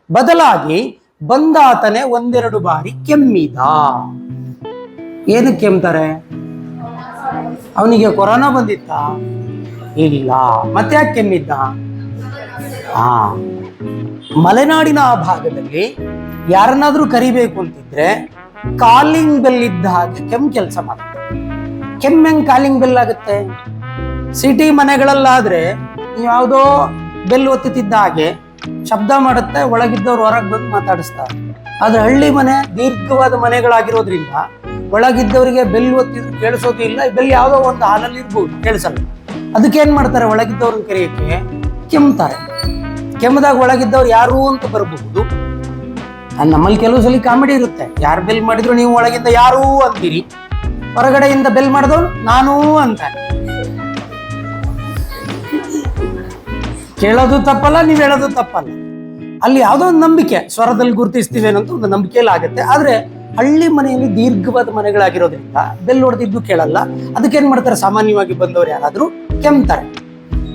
ಬದಲಾಗಿ ಬಂದಾತನೇ ಒಂದೆರಡು ಬಾರಿ ಕೆಮ್ಮಿದ. ಏನು ಕೆಮ್ತಾರೆ? ಅವನಿಗೆ ಕೊರೋನಾ ಬಂದಿತ್ತ? ಇಲ್ಲ. ಮತ್ತೆ ಯಾಕೆ ಕೆಮ್ಮಿದ್ದ? ಮಲೆನಾಡಿನ ಆ ಭಾಗದಲ್ಲಿ ಯಾರನ್ನಾದ್ರೂ ಕರಿಬೇಕು ಅಂತಿದ್ರೆ ಕಾಲಿಂಗ್ ಬೆಲ್ ಇದ್ದ ಹಾಗೆ ಕೆಮ್ಮು ಕೆಲಸ ಮಾಡುತ್ತೆ. ಕೆಮ್ಮೆಂಗ್ ಕಾಲಿಂಗ್ ಬೆಲ್ ಆಗುತ್ತೆ? ಸಿಟಿ ಮನೆಗಳಲ್ಲಾದ್ರೆ ಯಾವುದೋ ಬೆಲ್ ಒತ್ತುತ್ತಿದ್ದ ಹಾಗೆ ಶಬ್ದ ಮಾಡುತ್ತೆ, ಒಳಗಿದ್ದವ್ರು ಹೊರಗೆ ಬಂದು ಮಾತಾಡಿಸ್ತಾರೆ. ಆದ್ರೆ ಹಳ್ಳಿ ಮನೆ ದೀರ್ಘವಾದ ಮನೆಗಳಾಗಿರೋದ್ರಿಂದ ಒಳಗಿದ್ದವರಿಗೆ ಬೆಲ್ ಒತ್ತಿದ್ರು ಕೇಳಿಸೋದು ಇಲ್ಲ. ಬೆಲ್ ಯಾವುದೋ ಒಂದು ಹಾಲಲ್ಲಿ ಇರ್ಬೋದು, ಕೇಳಿಸಲ್ಲ. ಅದಕ್ಕೆ ಏನ್ ಮಾಡ್ತಾರೆ? ಒಳಗಿದ್ದವ್ರನ್ನ ಕರೆಯಕ್ಕೆ ಕೆಮ್ತಾರೆ. ಕೆಮ್ಮದಾಗ ಒಳಗಿದ್ದವ್ರು ಯಾರು ಅಂತ ಬರಬಹುದು. ನಮ್ಮಲ್ಲಿ ಕೆಲವು ಸಲ ಕಾಮಿಡಿ ಇರುತ್ತೆ. ಯಾರು ಬೆಲ್ ಮಾಡಿದ್ರು ನೀವು ಒಳಗಿಂದ ಯಾರು ಅಂತೀರಿ, ಹೊರಗಡೆಯಿಂದ ಬೆಲ್ ಮಾಡಿದವ್ರು ನಾನು ಅಂತಾನೆ. ಕೇಳೋದು ತಪ್ಪಲ್ಲ, ನೀವು ಹೇಳೋದು ತಪ್ಪಲ್ಲ. ಅಲ್ಲಿ ಯಾವುದೋ ಒಂದು ನಂಬಿಕೆ, ಸ್ವರದಲ್ಲಿ ಗುರುತಿಸ್ತೀವಿ ಅನ್ನೋಂಥ ಒಂದು ನಂಬಿಕೆಯಲ್ಲಿ ಆಗುತ್ತೆ. ಆದ್ರೆ ಹಳ್ಳಿ ಮನೆಯಲ್ಲಿ ದೀರ್ಘವಾದ ಮನೆಗಳಾಗಿರೋದ್ರಿಂದ ಬೆಲ್ ಹೊಡೆದಿದ್ದು ಕೇಳಲ್ಲ. ಅದಕ್ಕೇನ್ ಮಾಡ್ತಾರೆ? ಸಾಮಾನ್ಯವಾಗಿ ಬಂದವರು ಯಾರಾದ್ರೂ ಕೆಮ್ತಾರೆ.